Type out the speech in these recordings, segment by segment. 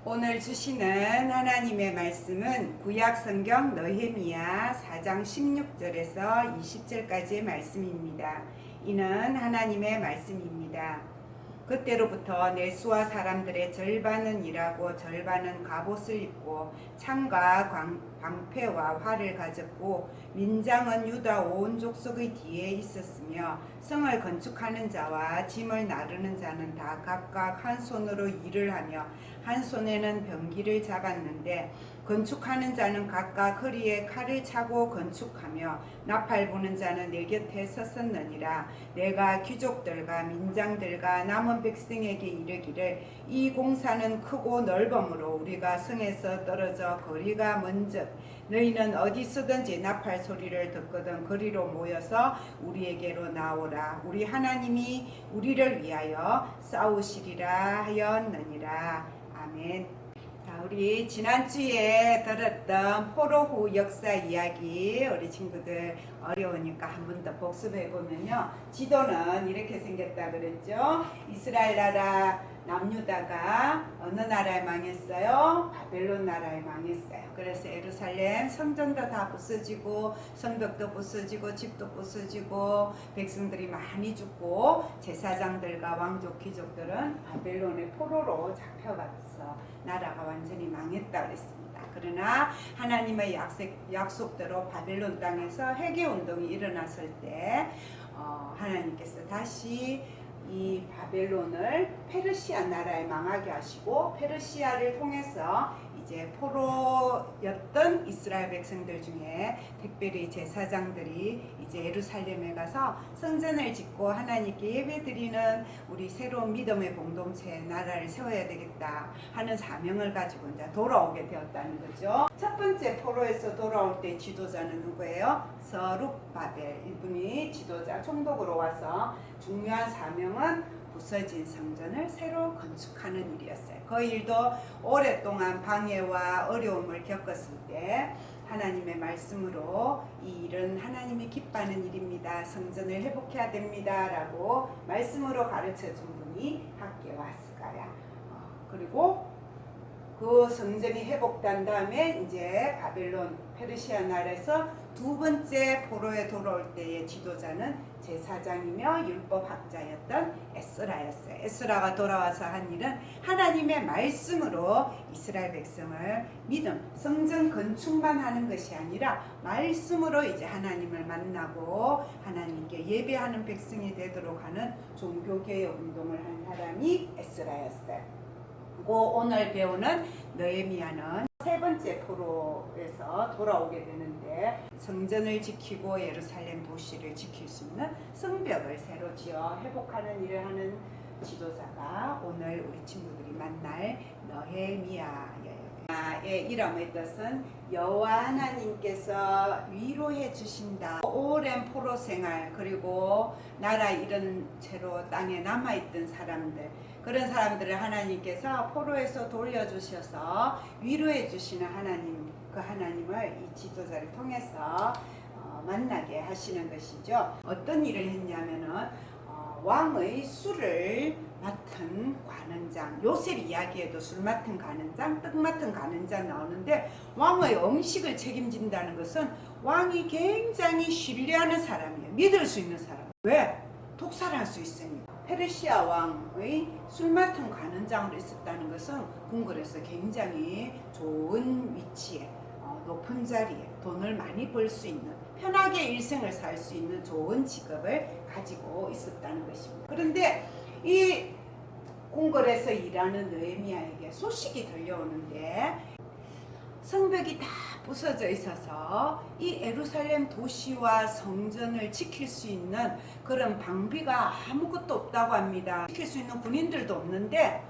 오늘 주시는 하나님의 말씀은 구약 성경 느헤미야 4장 16절에서 20절까지의 말씀입니다. 이는 하나님의 말씀입니다. 그때로부터 내수와 사람들의 절반은 일하고 절반은 갑옷을 입고 창과 방패와 활을 가졌고 민장은 유다 온 족속의 뒤에 있었으며 성을 건축하는 자와 짐을 나르는 자는 다 각각 한 손으로 일을 하며 한 손에는 병기를 잡았는데 건축하는 자는 각각 허리에 칼을 차고 건축하며 나팔 부는 자는 내 곁에 섰었느니라. 내가 귀족들과 민장들과 남은 백성에게 이르기를 이 공사는 크고 넓음으로 우리가 성에서 떨어져 거리가 먼즉 너희는 어디서든지 나팔 소리를 듣거든 거리로 모여서 우리에게로 나오라. 우리 하나님이 우리를 위하여 싸우시리라 하였느니라. 아멘. 우리 지난주에 들었던 포로 후 역사 이야기 우리 친구들 어려우니까 한 번 더 복습해 보면요. 지도는 이렇게 생겼다 그랬죠. 이스라엘 나라 남유다가 어느 나라에 망했어요? 바벨론 나라에 망했어요. 그래서 예루살렘 성전도 다 부서지고 성벽도 부서지고 집도 부서지고 백성들이 많이 죽고 제사장들과 왕족 귀족들은 바벨론의 포로로 잡혀갔어. 나라가 완전히 망했다 그랬습니다. 그러나 하나님의 약속대로 바벨론 땅에서 회개운동이 일어났을 때 하나님께서 다시 이 바벨론을 페르시아 나라에 망하게 하시고 페르시아를 통해서 이제 포로였던 이스라엘 백성들 중에 특별히 제사장들이 이제 예루살렘에 가서 성전을 짓고 하나님께 예배드리는 우리 새로운 믿음의 공동체 나라를 세워야 되겠다 하는 사명을 가지고 이제 돌아오게 되었다는 거죠. 첫 번째 포로에서 돌아올 때 지도자는 누구예요? 스룹바벨 이분이 지도자 총독으로 와서 중요한 사명은 부서진 성전을 새로 건축하는 일이었어요. 그 일도 오랫동안 방해와 어려움을 겪었을 때 하나님의 말씀으로 이 일은 하나님이 기뻐하는 일입니다. 성전을 회복해야 됩니다. 라고 말씀으로 가르쳐 준 분이 함께 왔을 거야. 그리고 그 성전이 회복된 다음에 이제 바벨론 페르시아 나라에서 두 번째 포로에 돌아올 때의 지도자는 제사장이며 율법학자였던 에스라였어요. 에스라가 돌아와서 한 일은 하나님의 말씀으로 이스라엘 백성을 믿음, 성전 건축만 하는 것이 아니라 말씀으로 이제 하나님을 만나고 하나님께 예배하는 백성이 되도록 하는 종교개혁 운동을 한 사람이 에스라였어요. 오늘 배우는 느헤미야는 세 번째 포로에서 돌아오게 되는데 성전을 지키고 예루살렘 도시를 지킬 수 있는 성벽을 새로 지어 회복하는 일을 하는 지도자가 오늘 우리 친구들이 만날 느헤미야예요. 의 이름의 뜻은 여호와 하나님께서 위로해 주신다. 오랜 포로 생활 그리고 나라 잃은 채로 땅에 남아있던 사람들 그런 사람들을 하나님께서 포로에서 돌려주셔서 위로해 주시는 하나님 그 하나님을 이 지도자를 통해서 만나게 하시는 것이죠. 어떤 일을 했냐면은 왕의 술을 맡은 관원장 요셉 이야기에도 술 맡은 관원장 떡 맡은 관원장 나오는데 왕의 음식을 책임진다는 것은 왕이 굉장히 신뢰하는 사람이에요. 믿을 수 있는 사람. 왜? 독살할 수 있으니까. 페르시아 왕의 술 맡은 관원장으로 있었다는 것은 궁궐에서 굉장히 좋은 위치에 높은 자리에 돈을 많이 벌 수 있는 편하게 일생을 살 수 있는 좋은 직업을 가지고 있었다는 것입니다. 그런데 이 궁궐에서 일하는 느헤미야에게 소식이 들려오는데 성벽이 다 부서져 있어서 이 예루살렘 도시와 성전을 지킬 수 있는 그런 방비가 아무것도 없다고 합니다. 지킬 수 있는 군인들도 없는데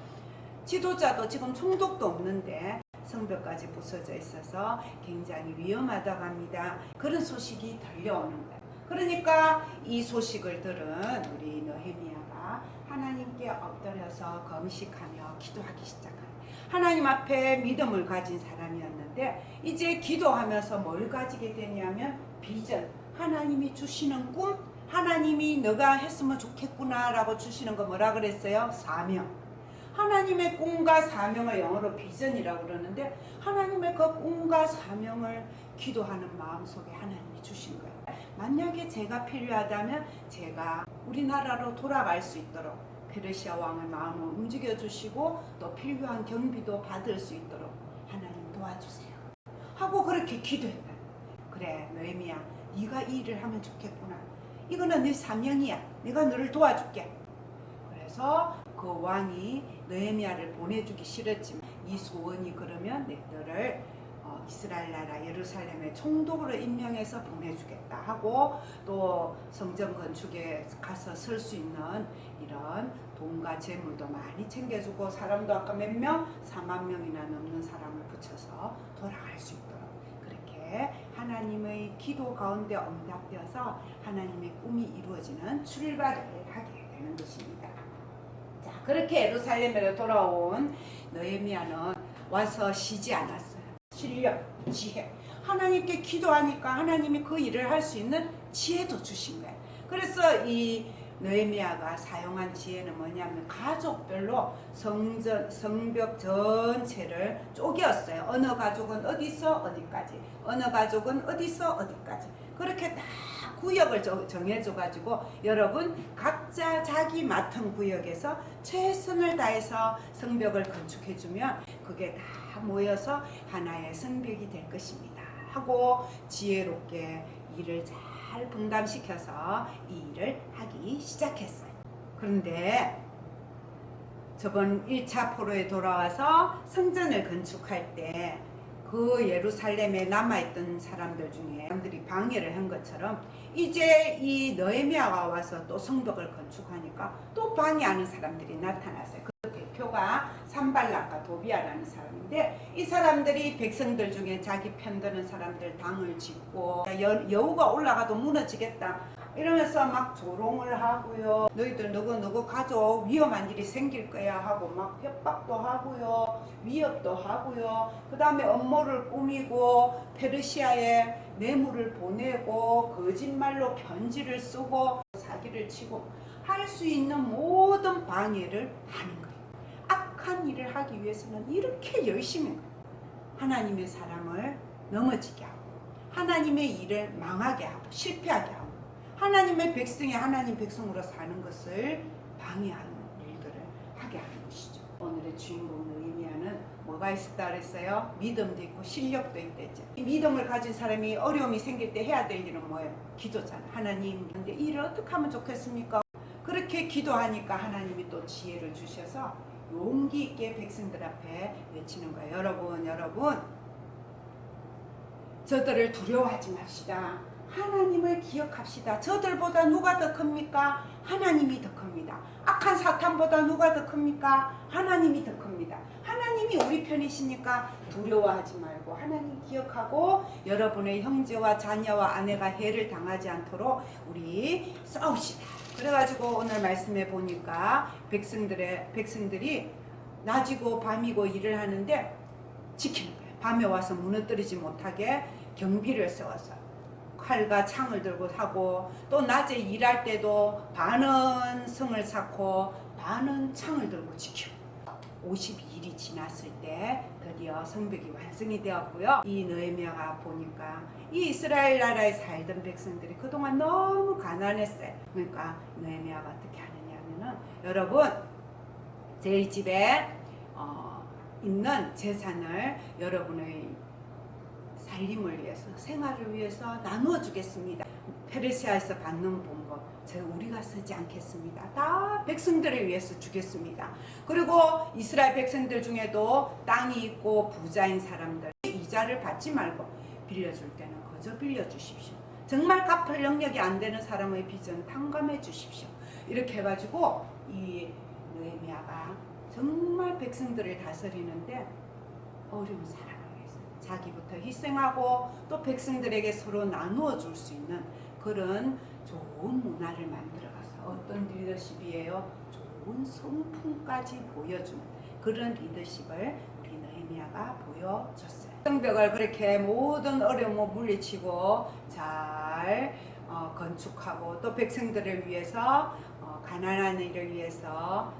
지도자도 지금 총독도 없는데 성벽까지 부서져 있어서 굉장히 위험하다고 합니다. 그런 소식이 들려오는 거예요. 그러니까 이 소식을 들은 우리 느헤미야가 하나님께 엎드려서 금식하며 기도하기 시작합니다. 하나님 앞에 믿음을 가진 사람이었는데 이제 기도하면서 뭘 가지게 되냐면 비전, 하나님이 주시는 꿈, 하나님이 너가 했으면 좋겠구나 라고 주시는 거 뭐라 그랬어요? 사명. 하나님의 꿈과 사명을 영어로 비전이라고 그러는데 하나님의 그 꿈과 사명을 기도하는 마음속에 하나님이 주신 거예요. 만약에 제가 필요하다면 제가 우리나라로 돌아갈 수 있도록 페르시아 왕의 마음을 움직여 주시고 또 필요한 경비도 받을 수 있도록 하나님 도와주세요 하고 그렇게 기도했다. 그래 느헤미야, 네가 이 일을 하면 좋겠구나. 이거는 네 사명이야. 내가 너를 도와줄게. 그래서 그 왕이 느헤미야를 보내주기 싫었지만 이 소원이 그러면 너를 이스라엘 나라 예루살렘의 총독으로 임명해서 보내주겠다 하고 또 성전 건축에 가서 설 수 있는 이런 돈과 재물도 많이 챙겨주고 사람도 아까 몇 명? 4만 명이나 넘는 사람을 붙여서 돌아갈 수 있도록 그렇게 하나님의 기도 가운데 응답되어서 하나님의 꿈이 이루어지는 출발을 하게 되는 것입니다. 자, 그렇게 예루살렘으로 돌아온 느헤미야는 와서 쉬지 않았어요. 실력, 지혜. 하나님께 기도하니까 하나님이 그 일을 할 수 있는 지혜도 주신 거예요. 그래서 이 느헤미야가 사용한 지혜는 뭐냐면 가족별로 성벽 전체를 쪼개었어요. 어느 가족은 어디서 어디까지, 어느 가족은 어디서 어디까지. 그렇게 다 구역을 정해줘 가지고 여러분 각자 자기 맡은 구역에서 최선을 다해서 성벽을 건축해 주면 그게 다 모여서 하나의 성벽이 될 것입니다 하고 지혜롭게 일을 잘 분담시켜서 이 일을 하기 시작했어요. 그런데 저번 1차 포로에 돌아와서 성전을 건축할 때 그 예루살렘에 남아있던 사람들 중에 사람들이 방해를 한 것처럼 이제 이 느헤미야가 와서 또 성벽을 건축하니까 또 방해하는 사람들이 나타났어요. 그 대표가 산발락과 도비아라는 사람인데 이 사람들이 백성들 중에 자기 편드는 사람들 당을 짓고 여우가 올라가도 무너지겠다 이러면서 막 조롱을 하고요. 너희들 누구 가족 위험한 일이 생길 거야 하고 막 협박도 하고요. 위협도 하고요. 그 다음에 음모를 꾸미고 페르시아에 뇌물을 보내고 거짓말로 편지를 쓰고 사기를 치고 할 수 있는 모든 방해를 하는 거예요. 악한 일을 하기 위해서는 이렇게 열심히 하나님의 사람을 넘어지게 하고 하나님의 일을 망하게 하고 실패하게 하고 하나님의 백성이 하나님 백성으로 사는 것을 방해하는 일들을 하게 하는 것이죠. 오늘의 주인공 느헤미야는 뭐가 있었다 그랬어요? 믿음도 있고 실력도 있댔죠. 이 믿음을 가진 사람이 어려움이 생길 때 해야 될 일은 뭐예요? 기도잖아. 하나님, 근데 이 일을 어떻게 하면 좋겠습니까? 그렇게 기도하니까 하나님이 또 지혜를 주셔서 용기 있게 백성들 앞에 외치는 거예요. 여러분 저들을 두려워하지 맙시다. 하나님을 기억합시다. 저들보다 누가 더 큽니까? 하나님이 더 큽니다. 악한 사탄보다 누가 더 큽니까? 하나님이 더 큽니다. 하나님이 우리 편이시니까 두려워하지 말고 하나님 기억하고 여러분의 형제와 자녀와 아내가 해를 당하지 않도록 우리 싸웁시다. 그래가지고 오늘 말씀해 보니까 백성들이 낮이고 밤이고 일을 하는데 지키는 거예요. 밤에 와서 무너뜨리지 못하게 경비를 세워서 칼과 창을 들고 하고 또 낮에 일할 때도 반은 성을 쌓고 반은 창을 들고 지키고 52일이 지났을 때 드디어 성벽이 완성이 되었고요. 이 느헤미야가 보니까 이 이스라엘 나라에 살던 백성들이 그동안 너무 가난했어요. 그러니까 느헤미야가 어떻게 하느냐 하면은 여러분 제 집에 있는 재산을 여러분의 살림을 위해서 생활을 위해서 나누어 주겠습니다. 페르시아에서 받는 본것 우리가 쓰지 않겠습니다. 다 백성들을 위해서 주겠습니다. 그리고 이스라엘 백성들 중에도 땅이 있고 부자인 사람들 이자를 받지 말고 빌려줄 때는 거저 빌려주십시오. 정말 갚을 능력이 안 되는 사람의 빚은 탕감해 주십시오. 이렇게 해가지고 이 느헤미야가 정말 백성들을 다스리는데 어려운 사람 자기부터 희생하고 또 백성들에게 서로 나누어 줄 수 있는 그런 좋은 문화를 만들어가서 어떤 리더십이에요? 좋은 성품까지 보여주는 그런 리더십을 우리 느헤미야가 보여줬어요. 성벽을 그렇게 모든 어려움을 물리치고 잘 건축하고 또 백성들을 위해서 가난한 이를 위해서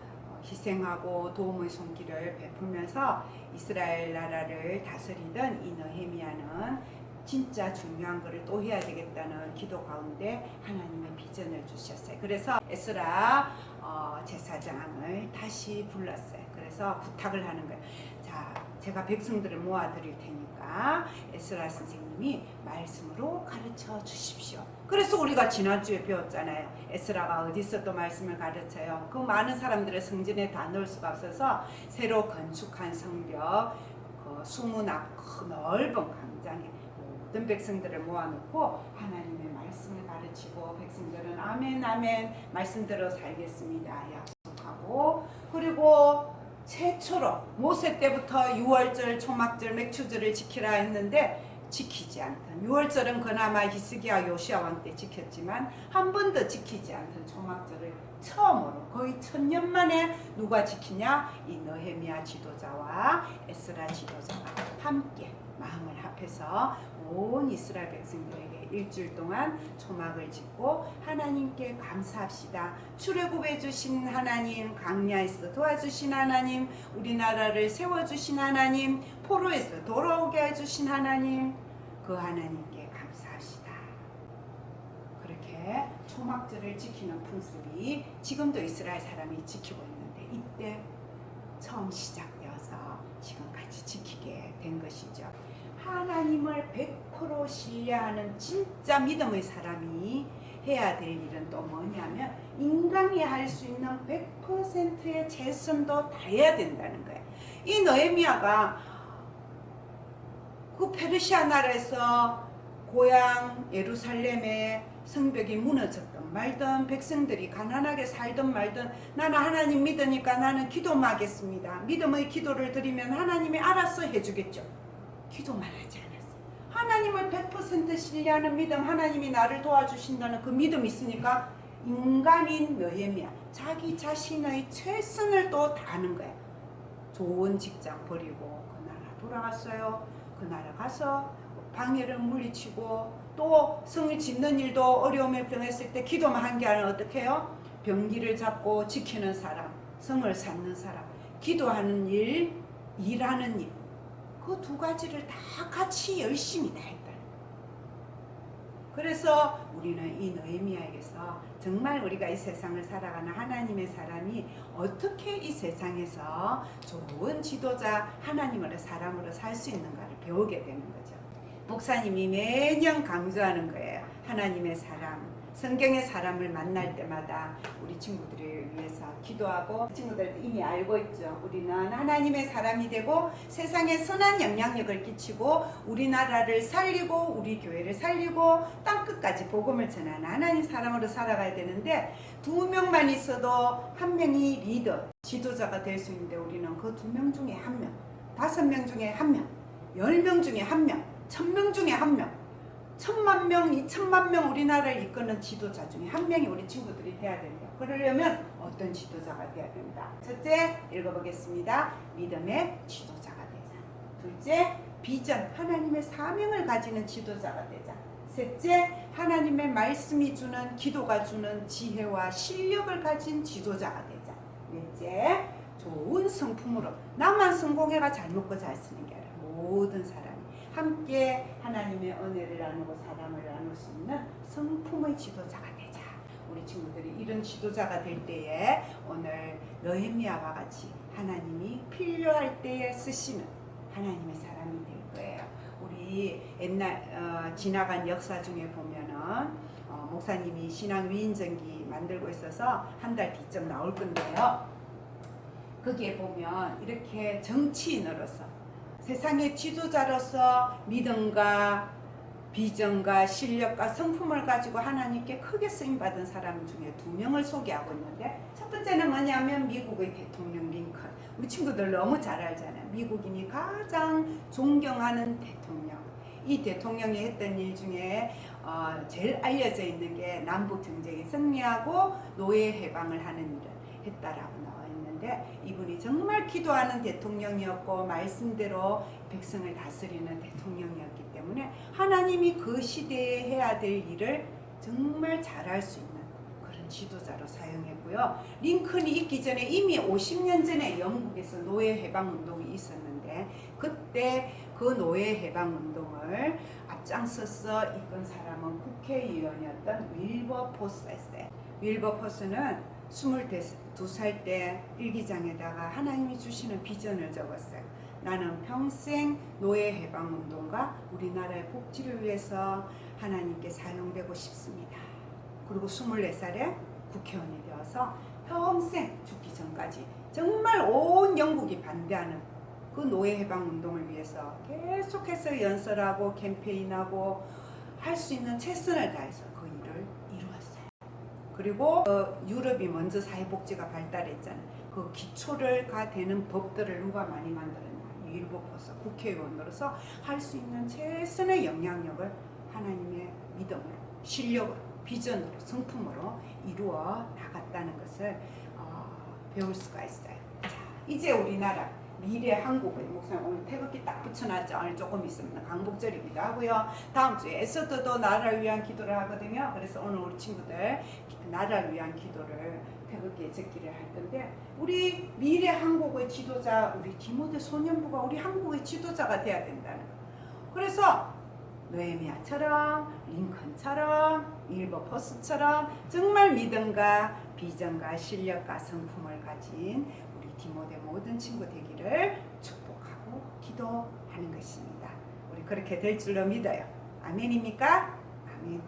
희생하고 도움의 손길을 베풀면서 이스라엘 나라를 다스리던 이 느헤미야는 진짜 중요한 것을 또 해야 되겠다는 기도 가운데 하나님의 비전을 주셨어요. 그래서 에스라 제사장을 다시 불렀어요. 그래서 부탁을 하는 거예요. 자, 제가 백성들을 모아드릴 테니까 에스라 선생님이 말씀으로 가르쳐 주십시오. 그래서 우리가 지난주에 배웠잖아요. 에스라가 어디서 또 말씀을 가르쳐요. 그 많은 사람들을 성전에 다 넣을 수가 없어서 새로 건축한 성벽, 그 수문 앞 넓은 광장에 모든 백성들을 모아놓고 하나님의 말씀을 가르치고 백성들은 아멘 아멘 말씀대로 살겠습니다 약속하고, 그리고 최초로 모세 때부터 유월절, 초막절, 맥추절을 지키라 했는데 지키지 않던, 유월절은 그나마 히스기야 요시야 왕 때 지켰지만 한 번도 지키지 않던 초막절을 처음으로 거의 1000년 만에 누가 지키냐? 이 느헤미야 지도자와 에스라 지도자가 함께 마음을 합해서 온 이스라엘 백성들에게 일주일 동안 초막을 짓고 하나님께 감사합시다. 출애굽해 주신 하나님, 광야에서 도와주신 하나님, 우리나라를 세워주신 하나님, 포로에서 돌아오게 해주신 하나님, 그 하나님께 감사합시다. 그렇게 초막절을 지키는 풍습이 지금도 이스라엘 사람이 지키고 있는데 이때 처음 시작되어서 지금까지 지키게 된 것이죠. 하나님을 100% 신뢰하는 진짜 믿음의 사람이 해야 될 일은 또 뭐냐면 인간이 할 수 있는 100%의 최선도 다해야 된다는 거예요. 이 느헤미야가 그 페르시아 나라에서 고향 예루살렘의 성벽이 무너졌던 말든 백성들이 가난하게 살든 말든 나는 하나님 믿으니까 나는 기도만 하겠습니다. 믿음의 기도를 드리면 하나님이 알아서 해주겠죠. 기도만 하지 않았어요. 하나님을 100% 신뢰하는 믿음, 하나님이 나를 도와주신다는 그 믿음이 있으니까 인간인 느헤미야 자기 자신의 최선을 또 다하는 거야. 좋은 직장 버리고 그 나라 돌아갔어요. 그 나라 가서 방해를 물리치고 또 성을 짓는 일도 어려움에 병했을 때 기도만 한 게 아니라 어떻게 해요? 병기를 잡고 지키는 사람, 성을 쌓는 사람, 기도하는 일, 일하는 일, 그 두 가지를 다 같이 열심히 다 했다. 그래서 우리는 이 느헤미야에게서 정말 우리가 이 세상을 살아가는 하나님의 사람이 어떻게 이 세상에서 좋은 지도자, 하나님으로 사람으로 살 수 있는가를 배우게 되는 거죠. 목사님이 매년 강조하는 거예요. 하나님의 사람, 성경의 사람을 만날 때마다 우리 친구들을 위해서 기도하고, 친구들도 이미 알고 있죠. 우리는 하나님의 사람이 되고 세상에 선한 영향력을 끼치고 우리나라를 살리고 우리 교회를 살리고 땅끝까지 복음을 전하는 하나님 사람으로 살아가야 되는데 2명만 있어도 한 명이 리더, 지도자가 될 수 있는데 우리는 그 2명 중에 1명, 5명 중에 1명, 10명 중에 1명, 1000명 중에 1명, 1000만 명, 2000만 명 우리나라를 이끄는 지도자 중에 1명이 우리 친구들이 돼야 된대요. 그러려면 어떤 지도자가 돼야 된다. 첫째, 읽어보겠습니다. 믿음의 지도자가 되자. 둘째, 비전, 하나님의 사명을 가지는 지도자가 되자. 셋째, 하나님의 말씀이 주는, 기도가 주는 지혜와 실력을 가진 지도자가 되자. 넷째, 좋은 성품으로, 나만 성공해가 잘 먹고 잘 쓰는 게 아니라 모든 사람이 함께 하나님의 은혜를 나누고 사랑을 나눌 수 있는 성품의 지도자가 되자. 우리 친구들이 이런 지도자가 될 때에 오늘 느헤미야와 같이 하나님이 필요할 때에 쓰시는 하나님의 사람이 될 거예요. 우리 옛날 지나간 역사 중에 보면은 목사님이 신앙 위인전기 만들고 있어서 한 달 뒤쯤 나올 건데요. 거기에 보면 이렇게 정치인으로서 세상의 지도자로서 믿음과 비전과 실력과 성품을 가지고 하나님께 크게 쓰임받은 사람 중에 2명을 소개하고 있는데, 첫 번째는 뭐냐면 미국의 대통령 링컨. 우리 친구들 너무 잘 알잖아요. 미국인이 가장 존경하는 대통령. 이 대통령이 했던 일 중에 제일 알려져 있는 게 남북 전쟁에 승리하고 노예 해방을 하는 일을 했다라고 나와 있는데, 이분이 정말 기도하는 대통령이었고 말씀대로 백성을 다스리는 대통령이었기 때문에 하나님이 그 시대에 해야 될 일을 정말 잘할 수 있는 그런 지도자로 사용했고요. 링컨이 있기 전에 이미 50년 전에 영국에서 노예 해방 운동이 있었는데 그때 그 노예 해방 운동을 앞장서서 이끈 사람은 국회의원이었던 윌버포스였어요. 윌버포스는 22살 때 일기장에다가 하나님이 주시는 비전을 적었어요. 나는 평생 노예 해방 운동과 우리나라의 복지를 위해서 하나님께 사용되고 싶습니다. 그리고 24살에 국회의원이 되어서 평생 죽기 전까지 정말 온 영국이 반대하는 그 노예 해방 운동을 위해서 계속해서 연설하고 캠페인하고 할 수 있는 최선을 다해서 그 일을 이루었어요. 그리고 유럽이 먼저 사회복지가 발달했잖아요. 그 기초를 되는 법들을 누가 많이 만들었냐? 윌버포스 국회의원으로서 할 수 있는 최선의 영향력을 하나님의 믿음으로, 실력으로, 비전으로, 성품으로 이루어 나갔다는 것을 배울 수가 있어요. 자, 이제 우리나라 미래 한국의 목사님 오늘 태극기 딱 붙여놨죠. 오늘 조금 있으면 강복절이기도 하고요. 다음 주에 에스더도 나라를 위한 기도를 하거든요. 그래서 오늘 우리 친구들 나라를 위한 기도를 태극기에 적기를 할 건데 우리 미래 한국의 지도자 우리 디모데 소년부가 우리 한국의 지도자가 돼야 된다는 거. 그래서 느헤미야처럼 링컨처럼 윌버포스처럼 정말 믿음과 비전과 실력과 성품을 가진 우리 디모데 모든 친구 되기를 축복하고 기도하는 것입니다. 우리 그렇게 될 줄로 믿어요. 아멘입니까? 아멘.